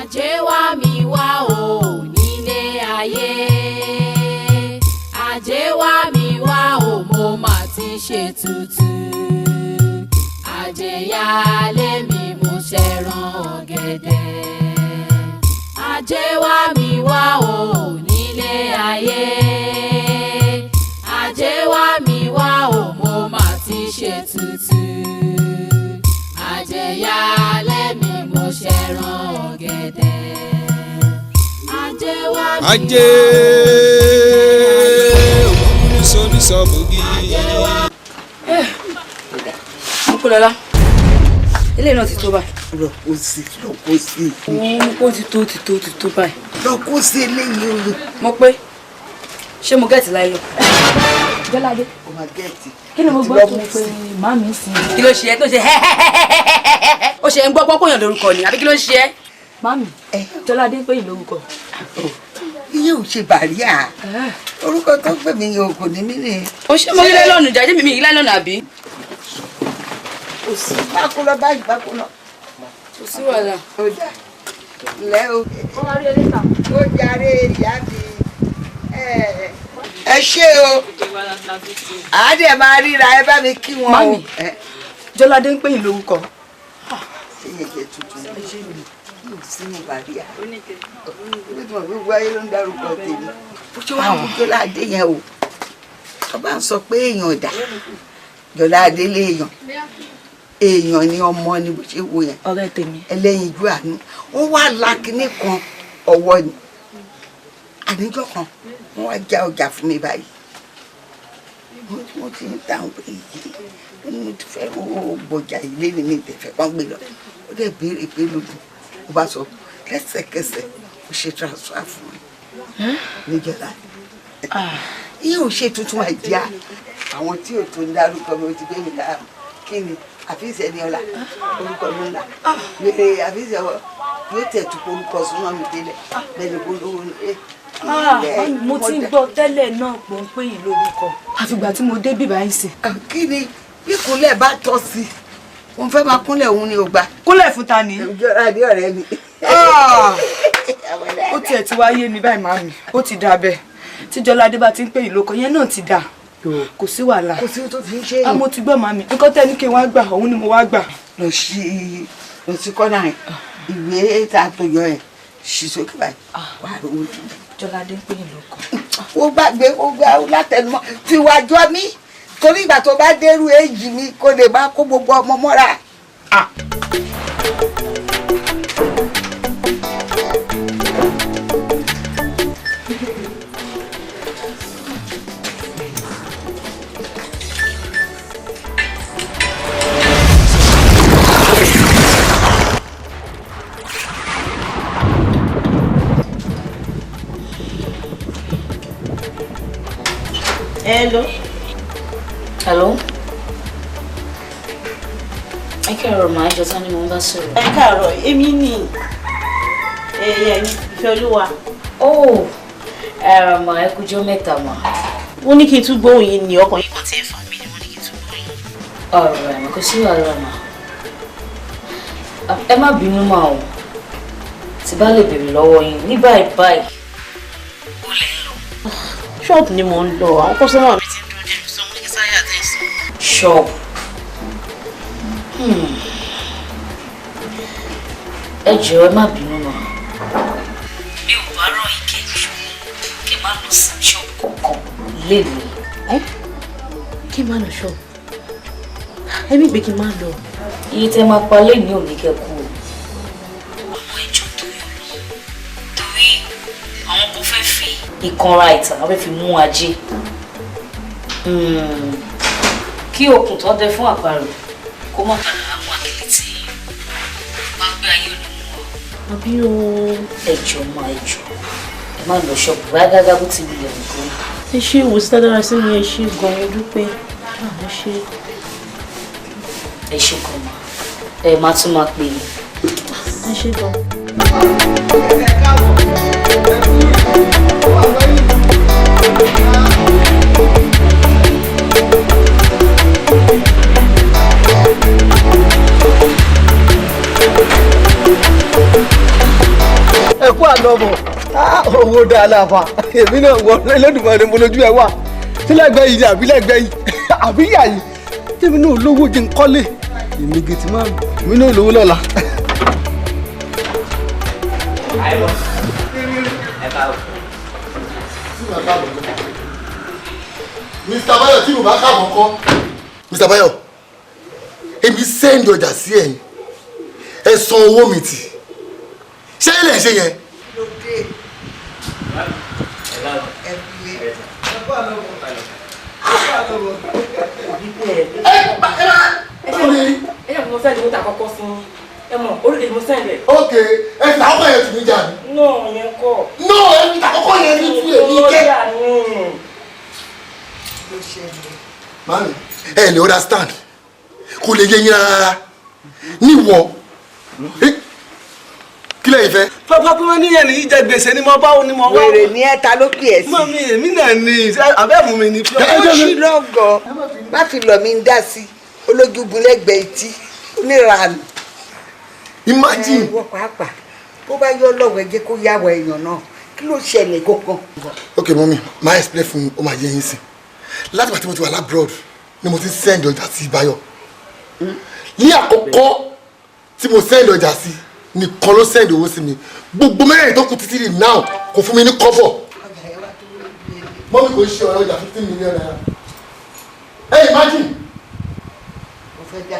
ajé wá mi wá o nílé ayé ajé wá mi wá o mo mà ti ṣe tutù ajé yálé mi mo ṣẹran ọ̀gẹ̀dẹ̀ ajé wá mi wá o nílé ayé ajé wá mi wá o mo mà ti ṣe tutù ajé yálé mi mo ṣẹran ọ̀gẹ̀dẹ̀ ajé wá mi wá o ajé òun ní sọ́bùgì. Mọ́kúnlọ́lá ilé náà ti tó báyìí. lọ kó sí. ó ti tó báyìí. lọ kó sí eléyìí o. mo pé ṣé mo gẹ̀ẹ́tì láyé lọ. Jọ́ládé. o máa gẹ̀ẹ́tì. kí ni mo gbọ́ tó pé màmí sí i. kí ló ṣe ẹ́ tó ṣe ó ṣe ń gbọ́ pọ́n kóyàn lórúkọ ni àbí kí ló ń ṣe ẹ́. màmí Jọ́ládé ń pè yín lórúkọ. iye ò ṣe bàríà orúkọ tó pè mí yẹn kò ní mí ni. ó ṣe mo rí lẹ́lọ́nù jáde mímí yìí lẹ́lọ́nù àbí. kò sí bákúlọ báyìí bákúlọ. kò sí wàhálà. ó dà ilẹ̀ o. ó wá rí ẹlẹ́ta. ó jàre ìyá mi ẹ ṣé o àádẹ máa ríra ẹ bá mi kí wọn o. Mami, Jọ́ládé ń pè yín lórúkọ. ṣé yẹ̀yẹ̀ tuntun ẹ ṣe mi yóò sínú bàríà onígbà gbogbo ayé ló ń dárúkọ tèmi ó ṣe wá mú Jọ́ládé yẹn o tó bá ń sọ pé èèyàn dà Jọ́ládé léèyàn èèyàn ni ọmọ ni bó ṣe wo yẹn ọ̀rẹ́ tèmi ẹlẹ́yinjú àánú wọ́n wá lákínní kan ọwọ́ ni àníjọ́ kan wọ́n wá já ọjà fún mi báyìí mo ti ń tàn pé yìí mo ti fẹ́ gbọjà ilé ni mi tẹ̀fẹ́ kán gbé lọ ó dẹ̀ béèrè pé lódù mo bá sọ lẹ́sẹ̀kẹsẹ̀ mo ṣe transfer fún mi níjọba yìí ò ṣe tuntun àìjíá àwọn tí ò tó ń dárúkọ mi ò ti gbé mi dáa kí ni àfíìsì ẹni ọ̀la orúkọ ló ń la wèrè àfíìsì ọwọ́ yóò tẹ̀ tó orúkọ súnmọ́ mi délẹ̀ bẹ́ẹ̀ ni polówó mo ti ń gbọ́ tẹ́lẹ̀ náà pò ń pè yín lórúkọ àfìgbà tí mo dé bíbá yín sí. kí ni bí kúnlẹ̀ bá tọ́ sí i wọ́n fẹ́ máa kúnlẹ̀ òun ni ò gbà. kúnlẹ̀ fún ta ni. ìjọra ní ọ̀rẹ́ mi. ó tiẹ̀ ti wá yé mi báyìí màmí ó ti dà bẹ́ẹ̀ tí Jọ́ládé bá ti ń pè yín lórúkọ yẹn náà ti dà kò sí wàhálà. kò sí tó fi ń ṣe yìí. mo ti gbọ́ màmí nǹkan tẹ́ ní kí n wá gbà òun ni mo wá gbà. lọ sí kọ́nà rẹ̀ ìwé tá a tó yọ ẹ̀ ṣì sókè báyìí wà á rówó jù. Jọ́ládé ń pè yín lórúkọ. ó gbàgbé ó gbà látẹnumọ́ fi wá jọ mí torí ìgbà tó bá dérú èjì mi kó lè máa kó gbogbo ọmọ mọ́ra. Hello. Ẹ káàárọ̀ mà ẹjọ́ tán ni mo ń bá sọ̀rọ̀. Ẹ káàárọ̀ èmi ni Ìfẹ́olúwa. Oh, mà ẹ kújọ́ mẹ́ta mà. Wọ́n ní kí n tún gbóhùn yín ní ọkàn yín kan tí ẹ fà mí ni wọ́n ní kí n tún gbóhùn yín. Ọ̀rọ̀ àmì kò sí wàhálà mà. Ẹ má bínú mà o. Tí bá lè béèrè lọ́wọ́ yín ní báyìí báyìí. Ó lè ń lọ. Ṣọ́ọ̀bù ni mò ń lọ, àwọn kọ́sọ́mà mi ti ń dúró dé mi sọ mo ní kí sáyà àtẹ̀sí. Ṣọ́ọ̀bù. Ẹ jọ̀ọ́ ẹ má bínú mà. Mi ò bá rọ̀ yín kẹ́ má lọ sí ṣọ́ọ̀bù kankan lémi. Kí n má lọ ṣọ́ọ̀bù? Ẹbí gbé kí n má lọ. Iye tẹ́ máa pa lé ní òní kẹ́kù o. Àwọn ẹjọ́ tó yọ lọ. Torí àwọn kò fẹ́ fi ìkanra ìtàn wọ́n fẹ́ fi mú ajé. Kí okùn tó dẹ fún àparò kó má padà mú àkìlì tí wọ́n gbé ayé olùmú ọ. Àbí o. Ẹjọ́ máa ẹjọ́ ẹ má lọ ṣọ́ọ̀bù rágágá bó ti wulẹ̀ nǹkan. Ẹ ṣe ìwòsàn dára sí mi, ẹ ṣe gan-an dúpẹ́. Ẹ ṣe. Ẹ ṣe kan mà ẹ má tún máa pè é. Ẹ ṣe gan. ẹ kú àlọ́bọ̀ owó dáa láfa èmi náà wọ Ẹlẹ́dùmarè mo lójú ẹ wà sílẹ̀gbẹ́ yìí àbí lẹ́gbẹ́ yìí àbí yà yìí tèmi náà lówó jẹ́ ń kọ́lé èmi gẹ̀tì máa èmi náà lówó lọ́la. Mr. Bayo tí mo bá káàbọ̀ kọ́. Mr. Bayo èmi sẹ́ndì ọjà sí ẹ̀yìn ẹ san owó mi tì ṣé ilé ṣe yẹn. Ok, ẹ fi àwọn ẹ̀yẹ tì mí jà ní. No, yẹn kọ́. No, ẹ fi àkọ́kọ́ yẹn ní tú èmi jẹ́. Mami, ẹ lè understand kò lè yé yín rárá níwọ kí lẹ́yìn fẹ́. pápá pé wọ́n ní ẹni yìí jẹ gbèsè ni mo bá wọn ni mo wá. wèrè ní ẹ̀ta ló pè é sí. mọ mi èmi náà ní abẹ́mu mi ní. ó ṣì lọ́gọ̀ má fi lọ mi ń dá sí olójúgun lẹ́gbẹ̀ẹ́ etí oníranù. Imagine. wọ́n pàápàá bó bá yọ lọ́wọ́ ẹ jẹ́ kó yàwọ̀ èèyàn náà kí ló ṣẹlẹ̀ kankan. Ok mọ́mí máa explain fún ó máa yé yín sí láti bàtí mo ti wà lábroad ni mo ti send ọjà sí Báyọ̀ ní àkọ́kọ́ tí mo send ọjà sí nìkan ló send owó sí mi gbogbo mẹ́rin tó kù títí di now kò fún mi ní kọ́fọ̀ mọ́mí kò ṣe ọ̀rọ̀ ọjà 15 million naira. Hey, imagine. mo fẹ́ dá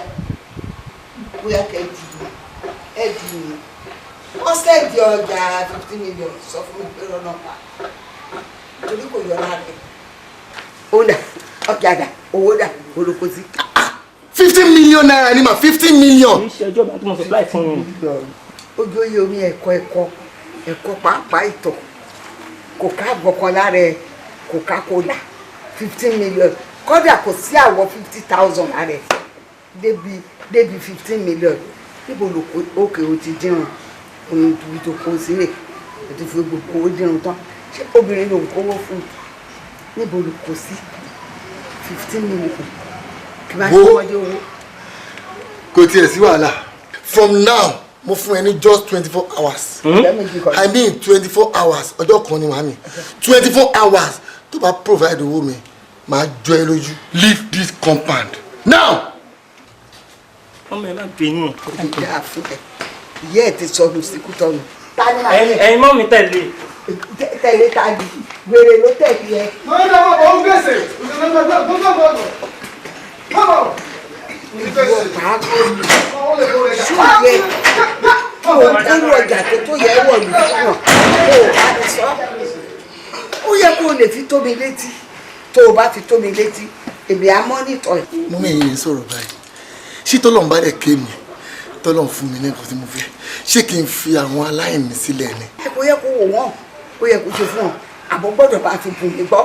bóyá kẹ́ ẹ dì mí wọ́n sẹ́ẹ̀dì ọjà 15 million sọ fún mi pé rọ́nà pa torí kò yọ lára rẹ̀ ó dà ọjà dà owó dà olùkọ́ sí. 15 million naira ni ma 15 million. ìṣèjọba tí mo supply fún yín. ojú oyè omi ẹ̀kọ́ pàápàá ìtọ̀ kò ká gbọ̀kan lára ẹ̀ Coca-Cola 15 million kódà kò sí àwọ̀ 50,000 lára ẹ̀ débi 15 million níbo ló òkè ó ti dírun òun ibi tó kó sílẹ̀ ó ti fi gbogbo owó dírun tán ṣé obìnrin ló ń kówó fún níbo ló kó sí 15 million kí máa ṣe wọ́dé owó. Kò tiẹ̀ sí wàhálà from now mo fún ẹ ní just 24 hours. I mean 24 hours ọjọ́ kan ni màmí 24 hours tó bá provide owó mi màá jọ ẹ lójú leave this compound now. ọmọ ẹ má bínú. ìjà fún ẹ ìyá ẹ ti sọnù síkú tọnù. ẹ̀yin mọ́ mi tẹ̀lé. tẹ̀lé tàbí wèrè ló tẹ̀lé ẹ. wọ́n dá wọn bọ̀ ń gbèsè ìwọ pàápàá ṣùgbọ́n kó o ọjà tó yẹ wọ̀ lù fún ọ kó o bá ti sọ. ó yẹ kó o lè fi tó mi létí tó o bá fi tó mi létí èmi á mọ́nítọ̀ ẹ̀. mo mẹ́yìn yẹn sọ̀rọ̀ báyìí ṣé tọ́lọ́run bá dẹ̀ ké mi tọ́lọ́run fún mi nǹkan tí mo fẹ́ ṣé kí n fi àwọn aláìní sílẹ̀ ni. ẹ kò yẹ kó wò wọ́n ó yẹ kó ṣe fún ọ àbọ̀ gbọ́dọ̀ bá fi bùn mí gbọ́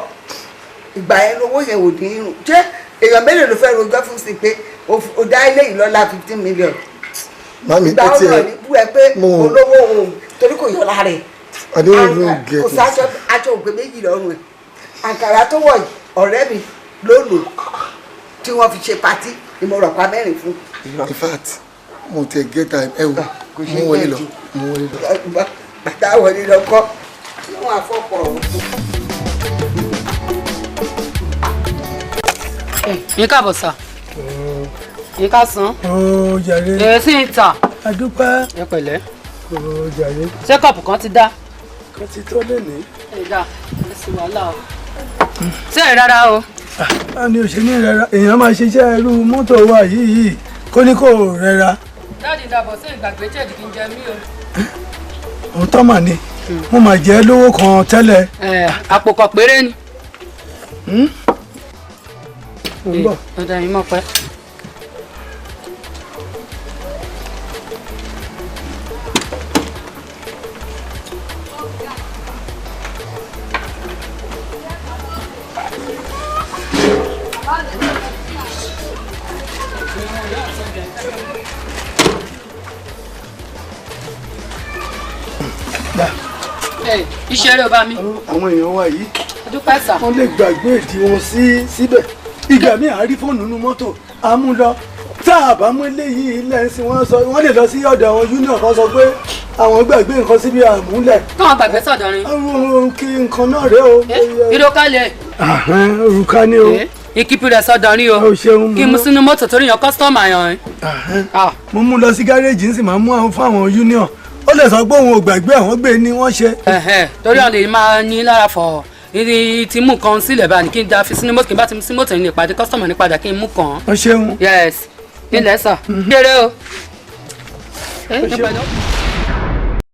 ìgbà yẹn lówó yẹn ò ní irun jẹ́ èèyàn mélòó ló fẹ́ rojọ́ fún sí pé o dá ilé yìí lọ́la 15 million. Mami ìgbà ọ̀rọ̀ ní bú ẹ pé olówó òun torí kò yọ lára ẹ̀. kò sáṣọ aṣọ ògbé méjì lọ́rùn ẹ̀ àǹkàrà tó wọ̀ ọ̀rẹ́ mi ló lò tí wọ́n fi ṣe patí ni mo rọ̀ pa mẹ́rin fún. In fact mo tẹ get time ẹ wò mo wọlé lọ. bàtà wọlé lọ kọ́ níwọ̀n àfọ̀pọ̀ ọ̀hún. yín káàbọ̀ sà yín ká san. ó jàre. ẹ sì ń tà. adúpẹ́. ẹ pẹ̀lẹ́. ó jàre. ṣé kọ̀pù kan ti dá. kan ti tó lónìí. ẹ dá ẹ sì wàhálà o. ṣé ẹ rárá o. a ní òṣèlú rẹra èèyàn máa ṣiṣẹ́ irú mọ́tò wa yìí kó ní kò rẹra. dáàdi dàbọ̀ sí ìgbàgbé jẹ̀dí kí n jẹ mí o. òótọ́ mà ní mo máa jẹ́ lówó kan tẹ́lẹ̀. àpò kan péré ni. ọ̀dà yìí mọ̀ pẹ́. iṣẹ́ rẹ̀ bá mi. àwọn èèyàn wa yìí adúpẹ́ sà. wọ́n lè gbàgbé ìdí wọn síbẹ̀ ìgbà míì àárí fóònù nínú mọ́tò àmúlọ tá a bá mú eléyìí lẹ́sìn wọ́n lè lọ sí ọ̀dọ̀ àwọn union kan sọ pé àwọn gbàgbé nǹkan síbi àmúlẹ̀. káwọn gbàgbé sọ̀dọ̀ ni. kí nǹkan náà rẹ o. ìdókàlẹ̀. òrùka ni o. ìkípi rẹ̀ sọ̀dọ̀ ni o. o ṣeun kí n mú sínú mọ́tò torí yan kọ́sítọ́mà yan. mo mú lọ sí gáréèjì ń sì máa mú àwọn fún àwọn union ó lè sọ pé òun ò gbàgbé àwọn gbé ni wọ́n ṣe. torí àwọn lè máa ní lára fọ ìdí tí mú kan sílẹ̀ báyìí kí n da fi sínú mọ́tò kí n bá ti mú sí mọ́tò ní ìpàdé kọ́sítọ́mà ní padà kí n mú kan. o ṣeun. yes nílẹ̀ sọ. kéré o.